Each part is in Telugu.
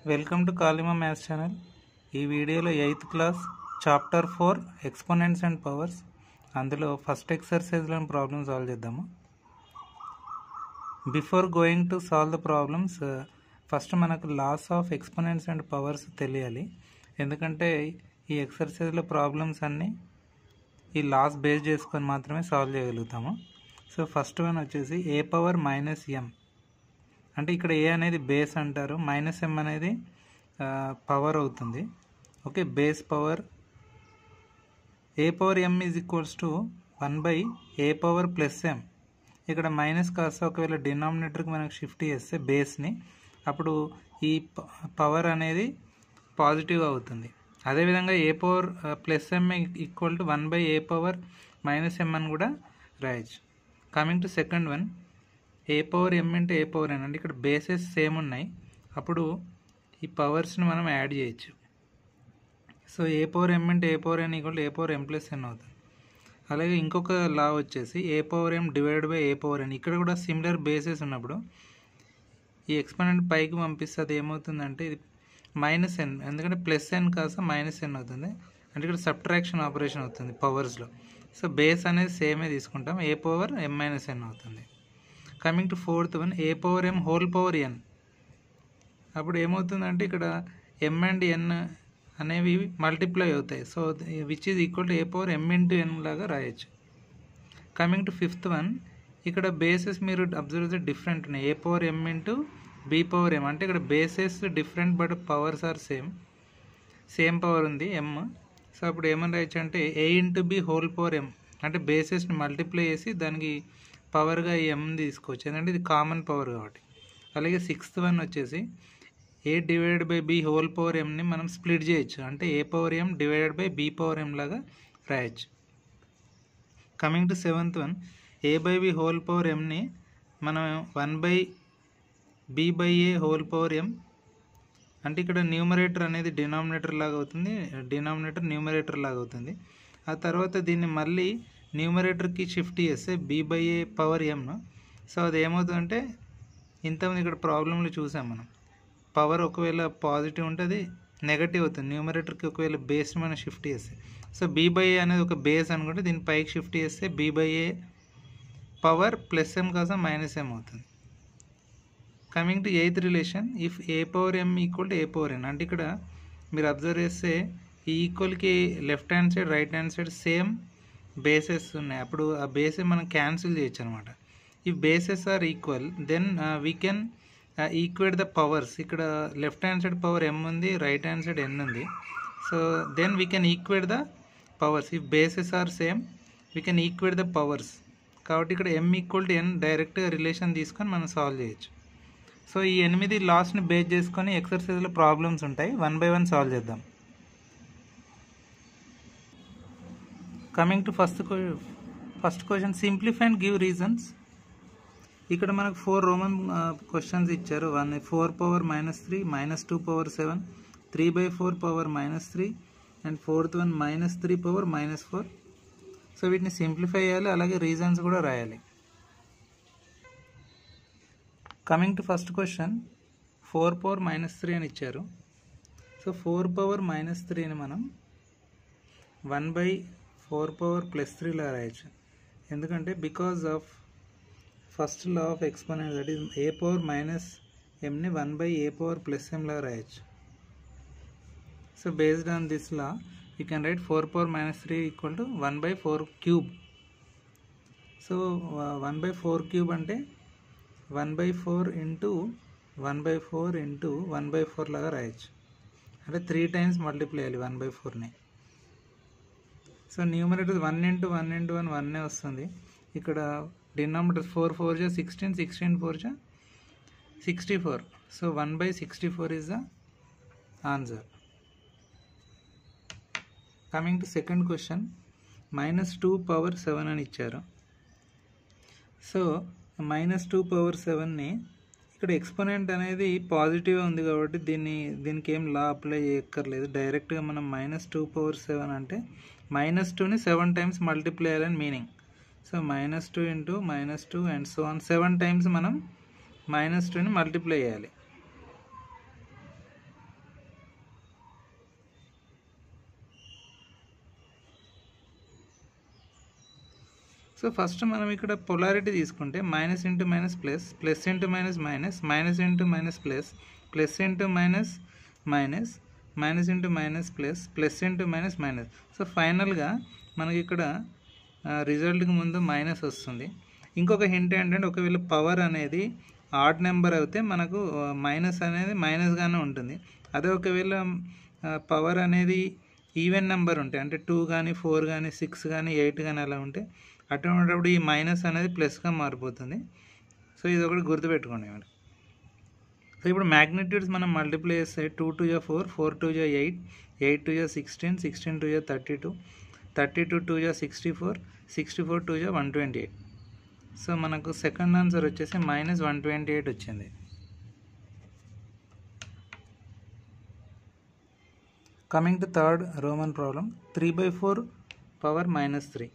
Welcome to Kalima maths channel. ఈ వీడియోలో 8th class chapter 4 exponents and powers అందులో ఫస్ట్ ఎక్సర్సైజ్లోని ప్రాబ్లమ్ సాల్వ్ చేద్దాము. Before going to solve the problems first మనకు laws of exponents and powers తెలియాలి. ఎందుకంటే ఈ ఎక్సర్సైజ్లో ప్రాబ్లమ్స్ అన్నీ ఈ లాస్ బేస్ చేసుకొని మాత్రమే సాల్వ్ చేయగలుగుతాము. సో ఫస్ట్ వన్ వచ్చేసి ఏ పవర్ మైనస్ ఎం, అంటే ఇక్కడ ఏ అనేది బేస్ అంటారు, మైనస్ ఎం అనేది పవర్ అవుతుంది. Okay, base power A power M is equals to 1 A power plus M. ఇక్కడ మైనస్ కాస్త ఒకవేళ డినామినేటర్కి మనకు షిఫ్ట్ చేస్తే బేస్ని, అప్పుడు ఈ పవర్ అనేది పాజిటివ్ అవుతుంది. అదేవిధంగా A power plus M equal to 1 A power minus M అని కూడా రాయొచ్చు. Coming to second one, A power M into A power N, అంటే ఇక్కడ బేసెస్ సేమ్ ఉన్నాయి, అప్పుడు ఈ పవర్స్ని మనం యాడ్ చేయొచ్చు. So A power M into A power N equal to A power M plus N అవుతుంది. అలాగే ఇంకొక లా వచ్చేసి A power M divide by A power N. ఇక్కడ కూడా సిమిలర్ బేసెస్ ఉన్నప్పుడు ఈ ఎక్స్పోనెంట్ పైకి పంపిస్తే అది ఏమవుతుందంటే ఇది మైనస్ ఎన్, ఎందుకంటే ప్లస్ ఎన్ కాస్త మైనస్ ఎన్ అవుతుంది, అంటే ఇక్కడ సబ్ట్రాక్షన్ ఆపరేషన్ అవుతుంది పవర్స్లో. సో బేస్ అనేది సేమే తీసుకుంటాం, ఏ పవర్ ఎం మైనస్ ఎన్ అవుతుంది. Coming to fourth one, A power M whole power N. అప్పుడు ఏమవుతుందంటే ఇక్కడ ఎం అండ్ ఎన్ అనేవి మల్టిప్లై అవుతాయి. So which is equal to A power M into N లాగా రాయొచ్చు. కమింగ్ టు ఫిఫ్త్ వన్, ఇక్కడ బేసెస్ మీరు అబ్జర్వ్ చేస్తే డిఫరెంట్ ఉన్నాయి. A power M into B power M, అంటే ఇక్కడ bases different but powers are same power ఉంది ఎం. సో అప్పుడు ఏమని రాయొచ్చు అంటే ఏ into B whole power M, అంటే బేసెస్ని మల్టిప్లై చేసి దానికి పవర్గా ఈ ఎం తీసుకోవచ్చు, ఎందుకంటే ఇది కామన్ పవర్ కాబట్టి. అలాగే సిక్స్త్ వన్ వచ్చేసి A divided by B whole power ఎంని మనం స్ప్లిట్ చేయొచ్చు, అంటే ఏ power M divided by B power ఎం లాగా రాయొచ్చు. Coming to seventh one, A by B whole power ఎంని మనం 1 B by A whole power M, అంటే ఇక్కడ న్యూమరేటర్ అనేది డినామినేటర్ లాగా అవుతుంది, డినామినేటర్ న్యూమరేటర్ లాగా అవుతుంది. ఆ తర్వాత దీన్ని మళ్ళీ న్యూమరేటర్కి షిఫ్ట్ చేస్తే బి బై ఏ పవర్ ఎంను. సో అది ఏమవుతుందంటే ఇంతకుముందు ఇక్కడ ప్రాబ్లంలో చూసాం మనం, పవర్ ఒకవేళ పాజిటివ్ ఉంటే అది నెగటివ్ అవుతుంది, న్యూమరేటర్కి ఒకవేళ బేస్ని మనం షిఫ్ట్ చేస్తే. సో బి బై ఏ అనేది ఒక బేస్ అనుకుంటే దీన్ని పైకి షిఫ్ట్ చేస్తే B by A power plus M కాస్త మైనస్ ఎం అవుతుంది. Coming to eighth relation, if A power M equal to A power N, అంటే ఇక్కడ మీరు అబ్జర్వ్ చేస్తే ఈ ఈక్వల్కి left hand side right hand side same bases ఉన్నాయి, అప్పుడు ఆ బేసెస్ మనం క్యాన్సిల్ చేయొచ్చు అనమాట. If bases are equal then we can equate the powers. ఇక్కడ left hand side power M ఉంది, రైట్ హ్యాండ్ సైడ్ ఎన్ ఉంది. So then we can equate the powers. If bases are same we can equate the powers. కాబట్టి ఇక్కడ ఎం ఈక్వల్ టు ఎన్ డైరెక్ట్గా రిలేషన్ తీసుకొని మనం సాల్వ్ చేయొచ్చు. సో ఈ 8 లాస్ని బేస్ చేసుకొని ఎక్సర్సైజ్లో ప్రాబ్లమ్స్ ఉంటాయి, 1 by 1 సాల్వ్ చేద్దాం. Coming to first question, simplify and give reasons. ఇక్కడ మనకు 4 రోమన్ క్వశ్చన్స్ ఇచ్చారు. 1 4 power -3, -2 power 7, 3/4 power -3 and fourth one -3 power -4. So వీటిని సింప్లిఫై చేయాలి, అలాగే రీజన్స్ కూడా రాయాలి. Coming to first question, 4 power -3 అని ఇచ్చారు. సో 4 పవర్ -3ని మనం 1/4 పవర్ +3 లా రాయొచ్చు, ఎందుకంటే because of first law of exponent, that is A power minus ఎంని 1/ఏ పవర్ ప్లస్ ఎం లా రాయొచ్చు. So based on this law you can write 4 power -3 equal to 1/4 cube. సో 1/4 క్యూబ్ అంటే 1/4 ఇంటూ 1/4 ఇంటూ 1/4 లాగా రాయొచ్చు, అంటే 3 టైమ్స్ మల్టిప్లై చేయాలి 1/4ని. సో న్యూమరేటర్ 1 ఇంటూ 1 ఇంటూ 1 1 వస్తుంది. ఇక్కడ డినామినేటర్ 4 4 జా 16, 16 4 జా 64. So 1/64 is the answer. Coming to second question, -2 power 7 అని ఇచ్చారు. సో -2 పవర్ 7ని ఇక్కడ ఎక్స్పోనెంట్ అనేది పాజిటివ్ ఉంది కాబట్టి దీనికి ఏం లా అప్లై చేయక్కర్లేదు, డైరెక్ట్గా మనం -2 పవర్ 7 అంటే -2ని 7 టైమ్స్ మల్టిప్లై చేయాలని meaning. So -2 into -2 and so on 7 times మనం -2ని మల్టిప్లై చేయాలి. సో ఫస్ట్ మనం ఇక్కడ పొలారిటీ తీసుకుంటే minus into minus plus, plus into minus minus, minus into minus plus, plus into minus minus, minus into minus plus, plus into minus minus. So ఫైనల్గా మనకి ఇక్కడ రిజల్ట్కి ముందు మైనస్ వస్తుంది. ఇంకొక హింట్ ఏంటంటే ఒకవేళ పవర్ అనేది ఆడ్ నెంబర్ అయితే మనకు మైనస్ అనేది మైనస్గానే ఉంటుంది. అదే ఒకవేళ పవర్ అనేది ఈవెన్ నెంబర్ ఉంటాయి, అంటే 2 కానీ 4 కానీ 6 కానీ 8 కానీ అలా ఉంటే అటువంటిప్పుడు ఈ మైనస్ అనేది ప్లస్గా మారిపోతుంది. సో ఇది ఒకటి గుర్తుపెట్టుకోండి మరి. సో ఇప్పుడు మ్యాగ్నిట్యూడ్స్ మనం మల్టిప్లై చేస్తే 2 2 జా 4, 4 2 జా 8, 8 2 జా 16, 16 2 జా 32, 32 2 జా 64, 64 2 జా 128. సో మనకు సెకండ్ ఆన్సర్ వచ్చేసి -128 వచ్చింది. Coming to third Roman problem, 3/4 power -3.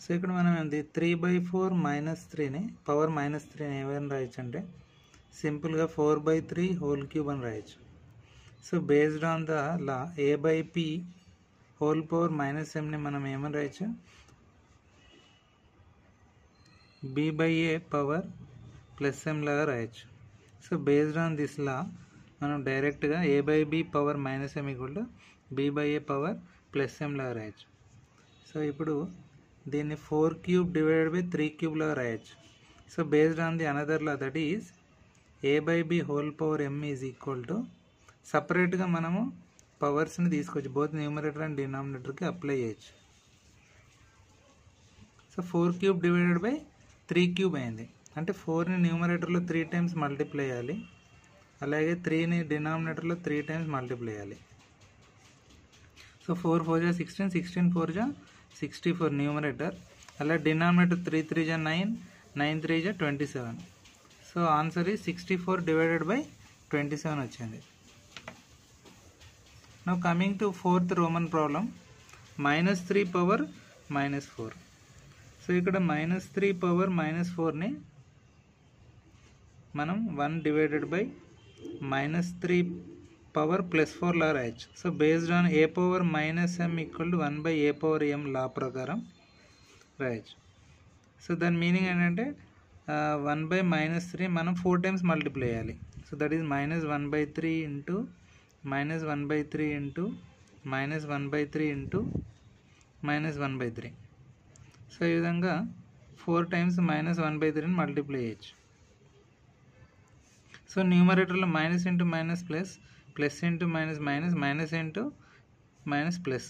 So ఇక్కడ మనం ఏంటి 3/4 -3ని పవర్ -3ని ఏమైనా రాయొచ్చు అంటే సింపుల్గా 4/3 హోల్ క్యూబ్ అని రాయొచ్చు. So based on the law a/p whole power -mని మనం ఏమని రాయొచ్చు, b/a పవర్ +m లాగా రాయొచ్చు. So based on this law మనం డైరెక్ట్గా a/b power -m b/a power +m లాగా రాయొచ్చు. సో ఇప్పుడు దీన్ని 4³ / 3³ లాగా రాయొచ్చు. So based on the another law that is a/b whole power m is equal to, సపరేట్గా మనము పవర్స్ని తీసుకోవచ్చు, బోత్ న్యూమరేటర్ అండ్ డినామినేటర్కి అప్లై చేయొచ్చు. సో 4³ / 3³ అయింది, అంటే 4ని న్యూమరేటర్లో 3 టైమ్స్ మల్టిప్లై చేయాలి, అలాగే 3ని డినామినేటర్లో 3 టైమ్స్ మల్టిప్లై చేయాలి. సో 4 4 జా 16, 16 4 జా 64 న్యూమరేటర్, అలా డినామినేటర్ 3 3 జా 9, 9 3 జా 27. సో ఆన్సర్ ఈ 64 / 27 వచ్చింది. Now coming to fourth Roman problem, -3 power -4. So ఇక్కడ -3 పవర్ -4ని మనం 1/-3 పవర్ +4 లా రాయొచ్చు. So based on a power -m = 1/a/m లా ప్రకారం రాయొచ్చు. సో దాని మీనింగ్ ఏంటంటే 1/-3 మనం 4 టైమ్స్ మల్టిప్లై చేయాలి. So that is -1/3 into -1/3 into -1/3 into -1/3. So ఈ విధంగా 4 టైమ్స్ -1/3ని మల్టిప్లై చేయొచ్చు. సో న్యూమరేటర్లో minus into minus plus, plus into minus minus, minus into minus plus.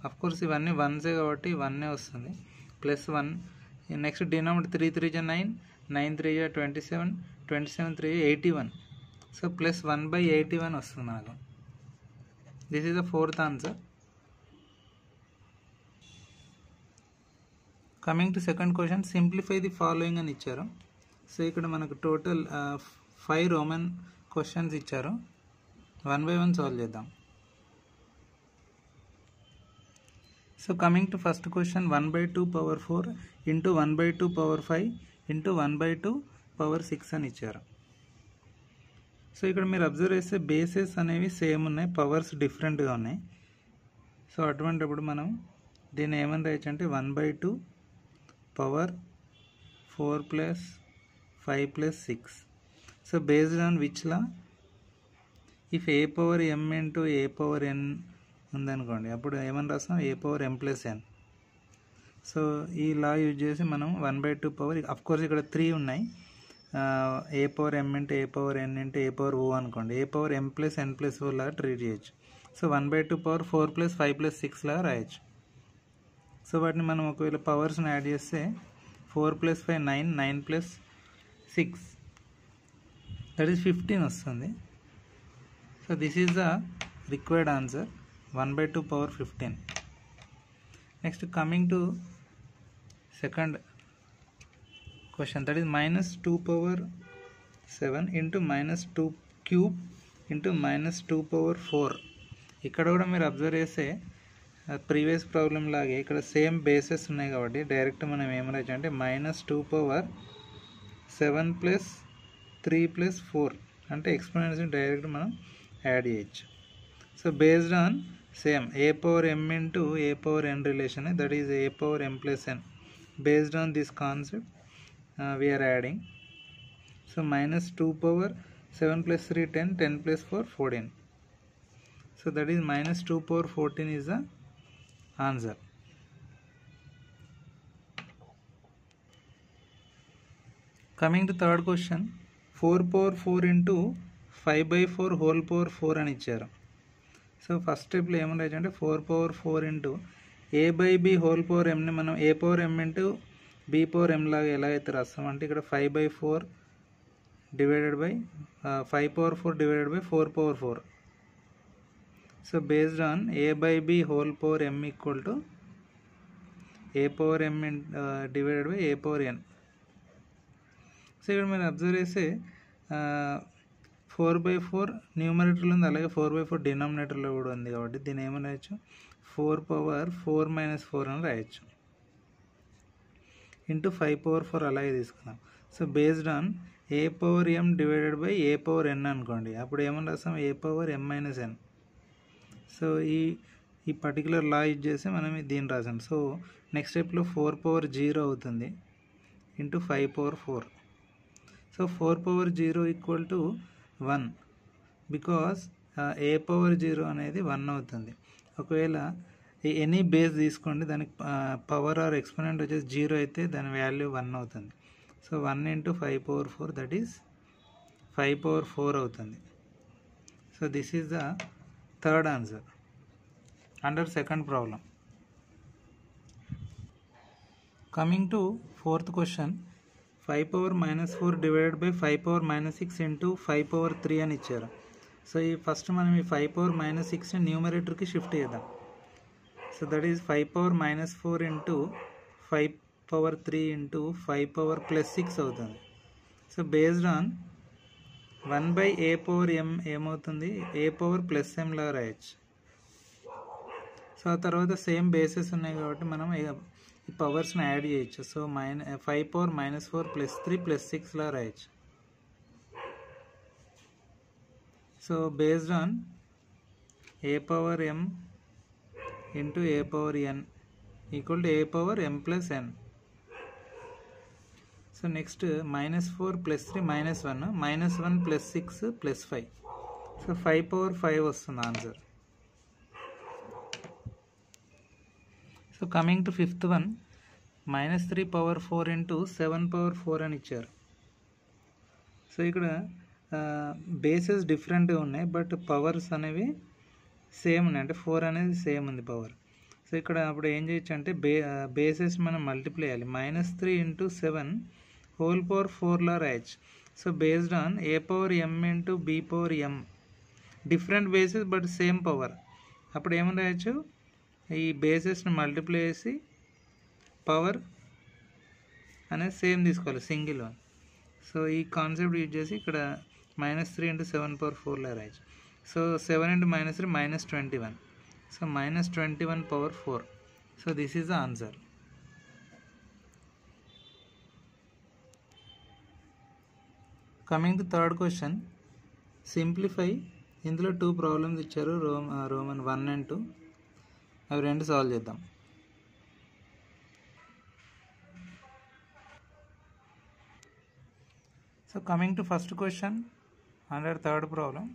Of course ఇవన్నీ వన్సే కాబట్టి 1 వస్తుంది, +1. నెక్స్ట్ డినామినేటర్ 3 3 జా 9, 9 3 జా 27, 27 3 జా 81. సో +1/81 వస్తుంది మనకు. This is the fourth answer. Coming to second question, simplify the following అని ఇచ్చారు. సో ఇక్కడ మనకు టోటల్ 5 రోమన్ క్వశ్చన్స్ ఇచ్చారు, 1 by 1 సాల్వ్ చేద్దాం. So coming to first question, 1/2 power 4 into 1/2 power 5 into 1/2 power 6 అని ఇచ్చారు. సో ఇక్కడ మీరు అబ్జర్వ్ చేస్తే బేసెస్ అనేవి సేమ్ ఉన్నాయి, పవర్స్ డిఫరెంట్గా ఉన్నాయి. సో అటువంటిప్పుడు మనం దీన్ని ఏమని రాయొచ్చు అంటే 1/2 power 4 + 5 + 6. So based on which law, if a power m into a power n ఉందనుకోండి, అప్పుడు ఏమని రాస్తాం a power m + n. So ఈ లా యూజ్ చేసి మనం 1/2 పవర్, అఫ్కోర్స్ ఇక్కడ 3 ఉన్నాయి, a power m into a power n into a power o అనుకోండి, a power m + n + o లాగా ట్రీట్ చేయొచ్చు. సో 1/2 పవర్ 4 + 5 + 6 లాగా రాయొచ్చు. సో వాటిని మనం ఒకవేళ పవర్స్ని యాడ్ చేస్తే 4 + 5 9, 9 + 6 దట్ ఈస్ 15 వస్తుంది. So this is the required answer, 1/2 power 15. Next coming to second question, that is -2 power 7 into -2³ into -2 power 4. ఇక్కడ కూడా మీరు అబ్జర్వ్ చేస్తే ప్రీవియస్ ప్రాబ్లం లాగే ఇక్కడ సేమ్ బేసెస్ ఉన్నాయి కాబట్టి డైరెక్ట్ మనం ఏమి రాయొచ్చు అంటే -2 పవర్ 7 + 3 + 4 అంటే ఎక్స్పోనెంట్స్ని డైరెక్ట్ మనం యాడ్ చేయొచ్చు. So based on same a power m into a power n relation, that is a power m plus n. Based on this concept we are adding. So minus 2 power 7 plus 3 10, 10 plus 4 14. So that is minus 2 power 14 is the answer. Coming to third question, 4 power 4 into 5 by 4 whole power 4 అని ఇచ్చారు. సో ఫస్ట్ స్టెప్లో ఏమని రాయచ్చు అంటే 4 power 4 into a by B whole power ఎంని మనం a power M into B power ఎం లాగా ఎలా అయితే రాస్తామంటే ఇక్కడ 5 by 4 divided by 5 power 4 divided by 4 power 4. So based on a by b whole power m equal to a power m divided by a power n. So ఇక్కడ మీరు అబ్జర్వ్ చేస్తే 4/4 న్యూమరేటర్లో ఉంది, అలాగే 4/4 డినామినేటర్లో కూడా ఉంది. కాబట్టి దీన్ని ఏమని రాయొచ్చు, 4 power 4 minus 4 అని రాయొచ్చు. ఇంటూ 5 power 4 అలాగే తీసుకుందాం. So based on a power M divided by A power n అనుకోండి, అప్పుడు ఏమని రాస్తాం, a power m minus n. So ఈ పర్టికులర్ లా యూజ్ చేసి మనం దీన్ని రాసాం. సో నెక్స్ట్ స్టెప్లో 4 power 0 అవుతుంది into 5 power 4. So 4 power 0 equal to 1 because A power 0 అనేది 1 అవుతుంది. ఒకవేళ ఎనీ బేస్ తీసుకోండి, దానికి పవర్ ఆర్ ఎక్స్పోనెంట్ వచ్చేసి 0 అయితే దాని వాల్యూ 1 అవుతుంది. So 1 into 5 power 4 that is 5 power 4 అవుతుంది. So this is the third answer under second problem. Coming to fourth question, 5 power minus 4 divided by 5 power minus 6 into 5 power 3 అని ఇచ్చారు. సో ఈ ఫస్ట్ మనం ఈ 5 power minus 6ని న్యూమరేటర్కి షిఫ్ట్ చేద్దాం. So that is 5 power minus 4 into 5 power 3 into 5 power plus 6 అవుతుంది. So based on 1 by a power m ఏమవుతుంది, a power plus m లా రాయొచ్చు. సో ఆ తర్వాత సేమ్ బేసెస్ ఉన్నాయి కాబట్టి మనం ఈ పవర్స్ని యాడ్ చేయొచ్చు. So 5 power minus 4 plus 3 plus 6 లా రాయొచ్చు. So based on a power m into A power n equal to A power m plus n. So next -4 plus 3 -1, -1 plus 6 plus 5. So 5 power 5 వస్తుంది answer. So coming to fifth one, -3 power 4 into 7 power 4 అని ఇచ్చారు. సో ఇక్కడ బేసెస్ డిఫరెంట్గా ఉన్నాయి, బట్ పవర్స్ అనేవి సేమ్ ఉన్నాయి, అంటే 4 అనేది సేమ్ ఉంది పవర్. సో ఇక్కడ అప్పుడు ఏం చేయొచ్చు అంటే బేసెస్ మనం మల్టిప్లై చేయాలి. -3 ఇంటూ 7 హోల్ పవర్ 4 లా రాయొచ్చు. So based on a power m into B power m, different bases but same power. అప్పుడు ఏమని రాయొచ్చు, ఈ బేసెస్ని మల్టిప్లై చేసి పవర్ అనేది సేమ్ తీసుకోవాలి, సింగిల్ వన్. సో ఈ కాన్సెప్ట్ యూజ్ చేసి ఇక్కడ -3 ఇంటూ 7 power 4 లా రాయొచ్చు. So 7 into -3 -21. So -21 power 4. So this is the answer. Coming to third question, simplify. ఇందులో 2 ప్రాబ్లమ్స్ ఇచ్చారు, రోమన్ 1 and 2. అవి రెండు సాల్వ్ చేద్దాం. So coming to first question under third problem,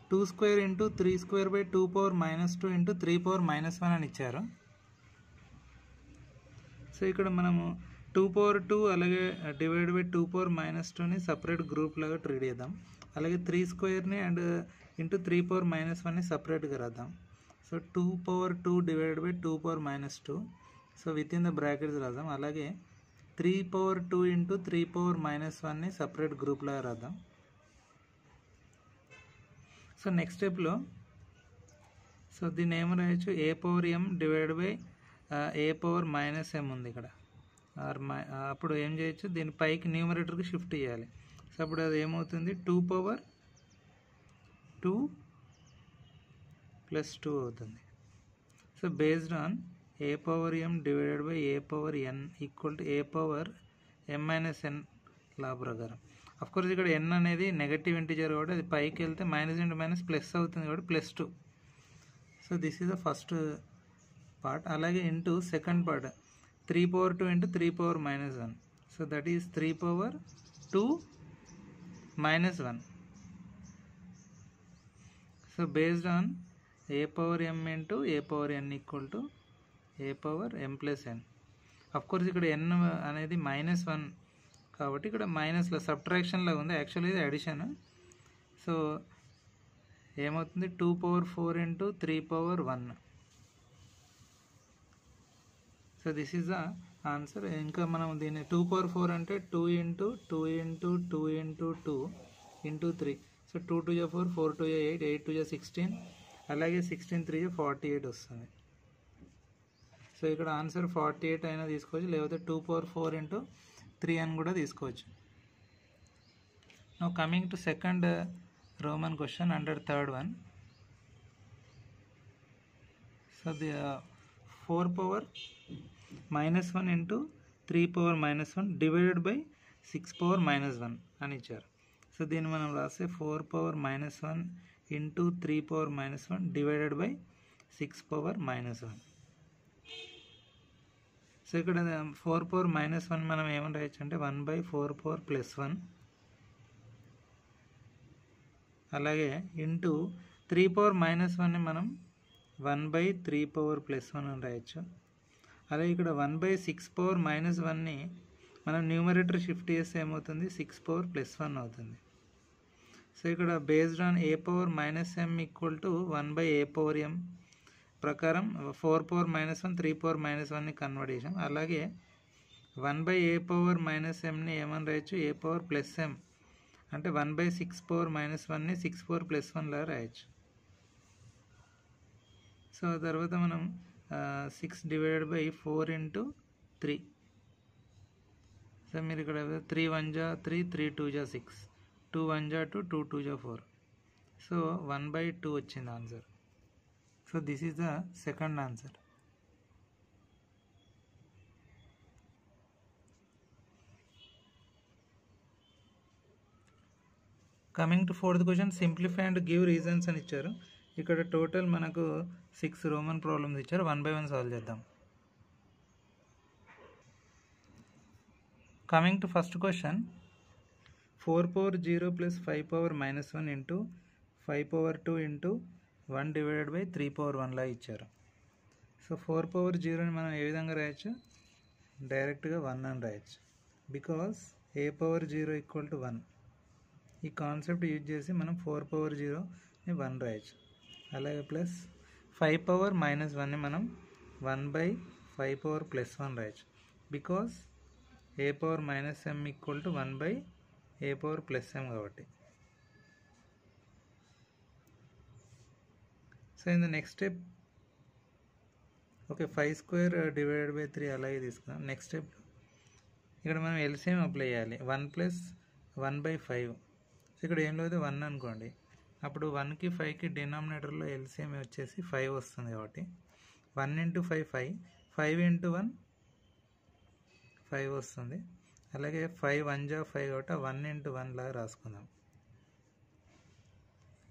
2 square into 3 square by 2 power -2 into 3 power -1 అని ఇచ్చారు. సో ఇక్కడ మనము 2 power 2 అలాగే డివైడ్ బై 2 power -2ని సపరేట్ గ్రూప్ లాగా ట్రీట్ చేద్దాం. అలాగే 3 squareని అండ్ ఇంటూ 3 power -1ని సపరేట్గా రాద్దాం. So 2 power 2 divided by 2 power -2. So with in the brackets రాద్దాం. అలాగే 3 power 2 ఇంటూ 3 power -1ని సపరేట్ గ్రూప్ లాగా రాద్దాం. సో నెక్స్ట్ స్టెప్లో సో దీన్ని ఏమో రాయొచ్చు, a power m divided by A power -m ఉంది ఇక్కడ. అప్పుడు ఏం చేయొచ్చు, దీని పైకి న్యూమరేటర్కి షిఫ్ట్ చేయాలి. సో అప్పుడు అది ఏమవుతుంది, 2 power 2 plus 2 అవుతుంది. So based on a power m divided by A power n equal to A power m minus n లా ప్రకారం. అఫ్కోర్స్ ఇక్కడ n అనేది నెగటివ్ ఇంటిజర్ కాబట్టి అది పైకి వెళ్తే మైనస్ ఇంటూ మైనస్ ప్లస్ అవుతుంది కాబట్టి +2. So this is the first part. అలాగే into second part 3 power 2 into 3 power minus 1. So that is 3 power 2 minus 1. So based on a power m into a power n equal to a power m plus n. Of course ఇక్కడ n అనేది -1 కాబట్టి ఇక్కడ మైనస్లో సబ్ట్రాక్షన్ లాగా ఉంది, యాక్చువల్లీ ఇది అడిషన్. సో ఏమవుతుంది 2 power 4 into 3 power 1. So this is the answer. ఇంకా మనం దీన్ని 2 power 4 అంటే 2 into 2 into 2 into 2 into 3. So 2 2 4, 4 2 8, 8 2 16, అలాగే 16 3 48 వస్తుంది. సో ఇక్కడ ఆన్సర్ 48 అయినా తీసుకోవచ్చు, లేకపోతే 2 power 4 into 3 అని కూడా తీసుకోవచ్చు. Now coming to second Roman question under third one. So the 4 power -1 into 3 power -1 divided by 6 power -1 అని ఇచ్చారు. సో దీన్ని మనం రాస్తే 4 power -1 into 3 power -1 divided by 6 power -1. So ఇక్కడ 4 power -1 మనం ఏమని రాయొచ్చు అంటే 1/4 power +1, అలాగే ఇంటూ 3 power -1ని మనం 1/3 power +1 అని రాయొచ్చు. అలాగే ఇక్కడ 1/6 power -1ని మనం న్యూమరేటర్ షిఫ్ట్ చేస్తే ఏమవుతుంది 6 power +1 అవుతుంది. సో ఇక్కడ based on a power -m equal to 1/a power m ప్రకారం 4 power -1 3 power -1ని కన్వర్ట్ చేసాం. అలాగే 1/a power -mని ఏమని రాయొచ్చు a power +m అంటే 1/6 power -1ని 6 power +1 లా రాయొచ్చు. సో తర్వాత మనం 6 divided by 4 into 3. సో మీరు ఇక్కడ 3 1 జా 3, 3 2 జా 6, 2 1 జా 2, 2 2 జా 4. సో 1/2 వచ్చింది answer. So this is the second answer. Coming to fourth question, simplify and give reasons అని ఇచ్చారు. ఇక్కడ టోటల్ మనకు 6 రోమన్ ప్రాబ్లమ్స్ ఇచ్చారు. 1 by 1 సాల్వ్ చేద్దాం. Coming to first question, 4 power 0 plus 5 power -1 into 5 power 2 into 1 divided by 3 power 1 లా ఇచ్చారు. సో 4 power 0ని మనం ఏ విధంగా రాయొచ్చు, డైరెక్ట్గా 1 అని రాయొచ్చు, because a power 0 equal to 1. ఈ కాన్సెప్ట్ యూజ్ చేసి మనం 4 power 0ని 1 రాయొచ్చు. అలాగే ప్లస్ 5 power -1ని మనం 1/5 power +1 రాయొచ్చు, because a power -m equal to 1/a power +m కాబట్టి. So in the next step okay 5 square divided by 3 అలాగే తీసుకుందాం. నెక్స్ట్ స్టెప్ ఇక్కడ మనం ఎల్సిఎం అప్లై చేయాలి. 1 + 1/5. సో ఇక్కడ ఏం లేదు 1 అనుకోండి, అప్పుడు 1కి 5కి డినామినేటర్లో ఎల్సిఎం వచ్చేసి 5 వస్తుంది కాబట్టి 1 × 5 5, 5 × 1 5 వస్తుంది. అలాగే 5 1 జా 5 కాబట్టి 1 × 1 లాగా రాసుకుందాం.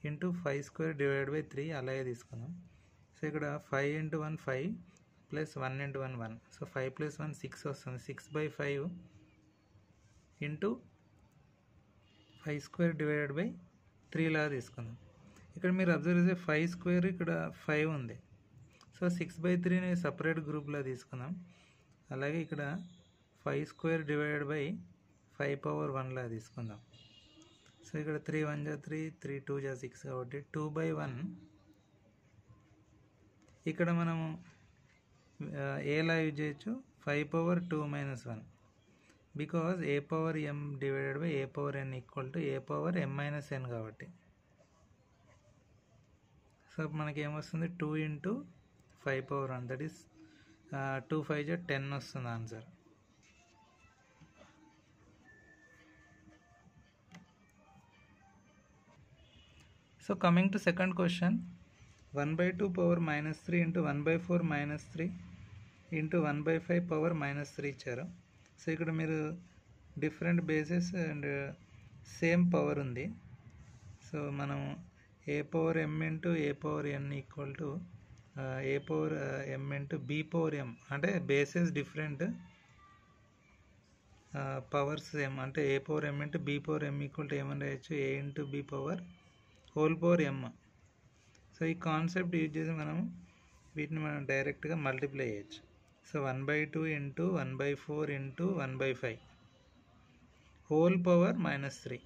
ఇంటూ 5 square divided by 3 అలాగే తీసుకుందాం. సో ఇక్కడ 5 × 1 5 ప్లస్ 1 × 1 1. సో 5 + 1 6 వస్తుంది. 6/5 ఇంటూ 5 square divided by 3 లాగా తీసుకుందాం. ఇక్కడ మీరు అబ్జర్వ్ చేస్తే 5 square ఇక్కడ 5 ఉంది. సో 6/3ని సపరేట్ గ్రూప్లో తీసుకుందాం. అలాగే ఇక్కడ 5 square divided by 5 power 1 లాగా తీసుకుందాం. సో ఇక్కడ 3 1 జా 3, 3 2 జా 6 కాబట్టి 2/1. ఇక్కడ మనము ఏలా యూజ్ చేయొచ్చు, 5 power 2 - 1, because a power m divided by a power n equal to a power m - n కాబట్టి. సో మనకి ఏమొస్తుంది 2 × 5 power 1, దట్ ఈస్ 2 5 జా 10 వస్తుంది answer. So coming to second question, 1/2 power -3 into 1/4 -3 into 1/5 power -3 ఇచ్చారు. సో ఇక్కడ మీరు different bases and same power ఉంది. సో మనం a power m into a power n equal to A power m into B power m, అంటే బేసెస్ డిఫరెంట్, పవర్స్ m, అంటే ఏ power m into B power m equal to ఏమని రాయొచ్చు, a into B power whole power m. So ఈ కాన్సెప్ట్ యూజ్ చేసి మనం వీటిని మనం డైరెక్ట్గా మల్టిప్లై చేయొచ్చు. So 1/2 into 1/4 into 1/5 whole power -3.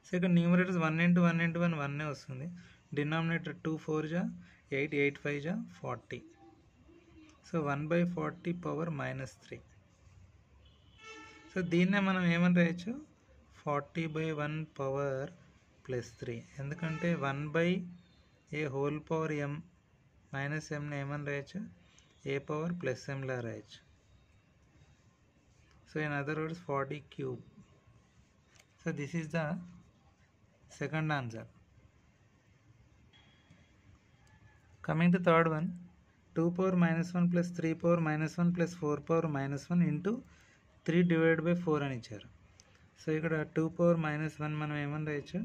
So ఇక్కడ న్యూమరేటర్స్ 1 ఇంటూ 1 ఇంటూ 1 1 వస్తుంది. డినామినేటర్ 2 4 జా 8 8 5 జా 40. So 1/40 power -3. సో దీన్నే మనం ఏమని రాయొచ్చు, 40/1 పవర్ +3. ఎందుకంటే 1 ఏ హోల్ పవర్ m మైనస్ mని ఏమని రాయొచ్చు, ఏ పవర్ +m లా రాయొచ్చు. So in other words 40 cube. So this is the second answer. Coming to third one, 2 power -1 plus 3 power -1 plus 4 power -1 into 3 divided by 4 అని ఇచ్చారు. సో ఇక్కడ 2 power -1 మనం ఏమని రాయొచ్చు,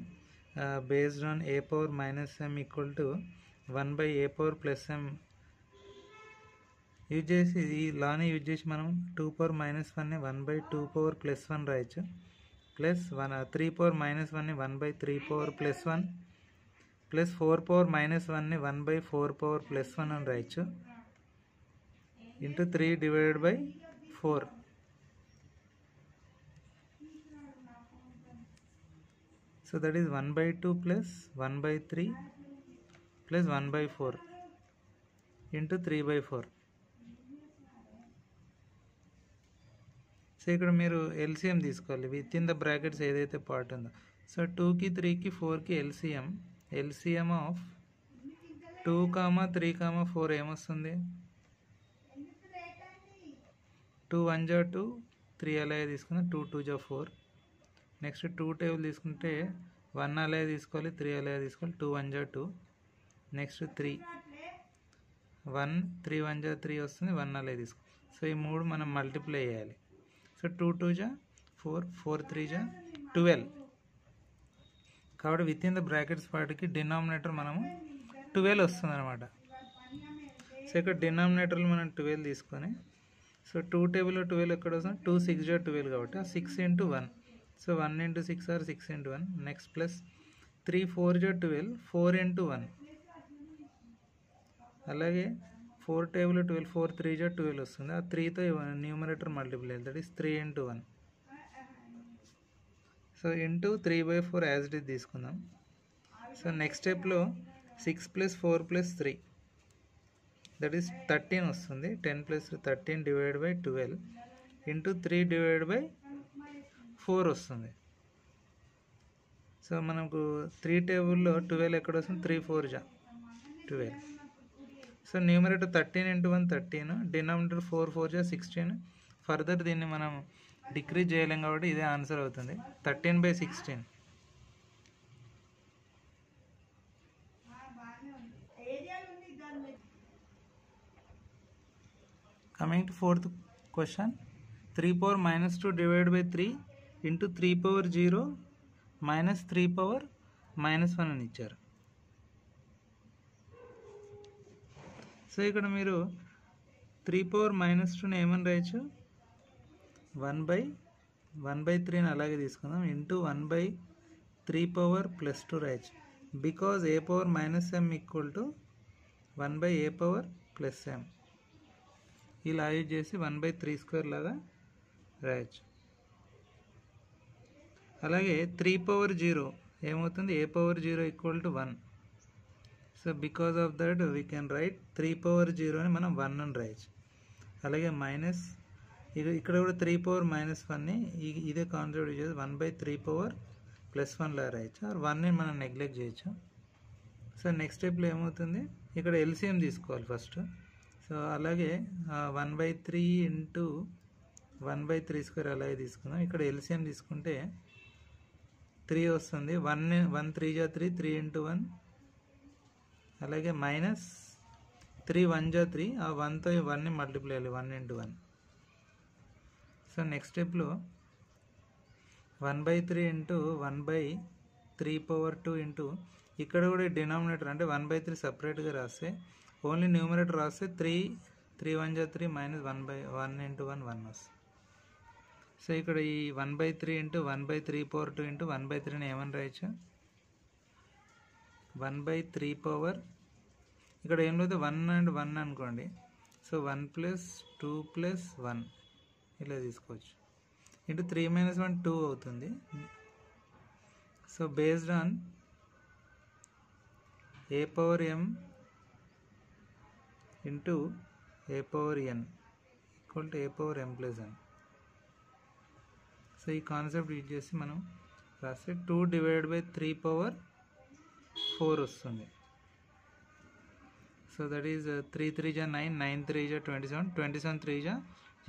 based on a power -m equal to 1/a power +m use చేసి, ఈ లాని యూజ్ చేసి మనం 2 power -1ని 1/2 power +1 రాయొచ్చు, ప్లస్ 3 power -1ని 1/3 power +1 ప్లస్ 4 power -1ని 1/4 power +1 అని రాయొచ్చు, into 3 divided by 4. So that is 1/2 plus 1/3 plus 1/4 into 3/4. So ఇక్కడ మీరు ఎల్సిఎం తీసుకోవాలి విత్ ఇన్ ద బ్రాకెట్స్ ఏదైతే పార్ట్ ఉందో. సో 2కి 3కి 4కి ఎల్సిఎం ఆఫ్ 2, 3, 4 ఏమొస్తుంది, 2 1 జా 2, 3 అలాగే తీసుకుందాం, 2 2 జా 4. నెక్స్ట్ 2 టేబుల్ తీసుకుంటే 1 అలాగే తీసుకోవాలి, 3 అలాగే తీసుకోవాలి, 2 1 జా 2. నెక్స్ట్ 3 1 3 1 జా 3 వస్తుంది, 1 అలాగే తీసుకోవాలి. సో ఈ 3 మనం మల్టిప్లై చేయాలి. సో 2 2 జా 4, 4 3 జా 12. కాబట్టి విత్ ఇన్ ద బ్రాకెట్స్ వాటికి డినామినేటర్ మనము 12 వస్తుంది అనమాట. సో ఇక్కడ డినామినేటర్లు మనం 12 తీసుకొని, సో 2 టేబుల్లో 12 ఎక్కడ వస్తుంది, 2 6 జా 12 కాబట్టి 6 into 1. So 1 into 6 or 6 into 1. Next plus 3 4 జా 12, 4 ఇంటూ 1. అలాగే 4 టేబుల్లో 12, 4 3 జా 12 వస్తుంది. ఆ 3తో numerator multiply, that is 3 into 1. So into 3/4 as it is తీసుకుందాం. సో నెక్స్ట్ స్టెప్లో 6 + 4 + 3 దట్ ఈస్ 13 వస్తుంది. 10 + 13 divide by 12 into 3 divide by 4 వస్తుంది. సో మనకు 3 టేబుల్లో 12 ఎక్కడ వస్తుంది, 3 4 జా 12. సో న్యూమరేటర్ 13 ఇంటూ 1 13, డినామినేటర్ 4 4 జా 16. ఫర్దర్ దీన్ని మనం డిక్రీజ్ చేయలేం కాబట్టి ఇదే ఆన్సర్ అవుతుంది, 13/16. Coming to fourth question, 3 power -2 divide by 3 into 3 power 0 minus 3 power -1 అని ఇచ్చారు. సో ఇక్కడ మీరు 3 power -2ని ఏమని రాయొచ్చు, 1/3ని అలాగే తీసుకుందాం, ఇంటూ 1/3 power +2 రాయొచ్చు. Because a power -m equal to 1/a power +m. ఇలా యూజ్ చేసి 1/3² లాగా రాయొచ్చు. అలాగే 3 power 0 ఏమవుతుంది, a power 0 equal to 1. So because of that we can right 3 power 0 అని మనం 1 అని రాయొచ్చు. అలాగే మైనస్ ఇక్కడ కూడా 3 power -1ని ఇదే కాన్సెప్ట్ యూజ్ చేసి 1/3 power +1 లా రాయొచ్చు, ఆర్ 1ని మనం నెగ్లెక్ట్ చేయొచ్చు. సో నెక్స్ట్ స్టెప్లో ఏమవుతుంది, ఇక్కడ ఎల్సిఎం తీసుకోవాలి ఫస్ట్. సో అలాగే 1/3 ఇంటూ 1/3² అలాగే తీసుకుందాం. ఇక్కడ ఎల్సిఎం తీసుకుంటే 3 వస్తుంది, 1 3 జా 3, 3 ఇంటూ 1. అలాగే మైనస్ 3 1 జా 3, ఆ 1తో 1ని మల్టిప్లై చేయాలి, 1 ఇంటూ 1. సో నెక్స్ట్ స్టెప్లో 1/3 ఇంటూ 1/3 power 2 ఇంటూ ఇక్కడ కూడా డినామినేటర్ అంటే 1/3 సపరేట్గా రాస్తే ఓన్లీ న్యూమరేటర్ రాస్తే 3 1 జా 3 మైనస్ 1/1 ఇంటూ 1 1 వస్తుంది. సో ఇక్కడ ఈ 1/3 ఇంటూ 1/3 పవర్ 2 ఇంటూ 1/3ని ఏమని రాయొచ్చు, 1/3 పవర్ ఇక్కడ ఏం లేదు 1 అండ్ 1 అనుకోండి. సో 1 ప్లస్ 2 ప్లస్ 1 ఇలా తీసుకోవచ్చు. ఇంటూ 3 మైనస్ 1 2 అవుతుంది. So based on a power m into a power n equal to a power m plus n. So ఈ కాన్సెప్ట్ యూజ్ చేసి మనం రాస్తే 2 డివైడెడ్ బై 3 పవర్ 4 వస్తుంది. సో దట్ ఈస్ 3 3 జా 9 9 3 జా 27 27 3 జా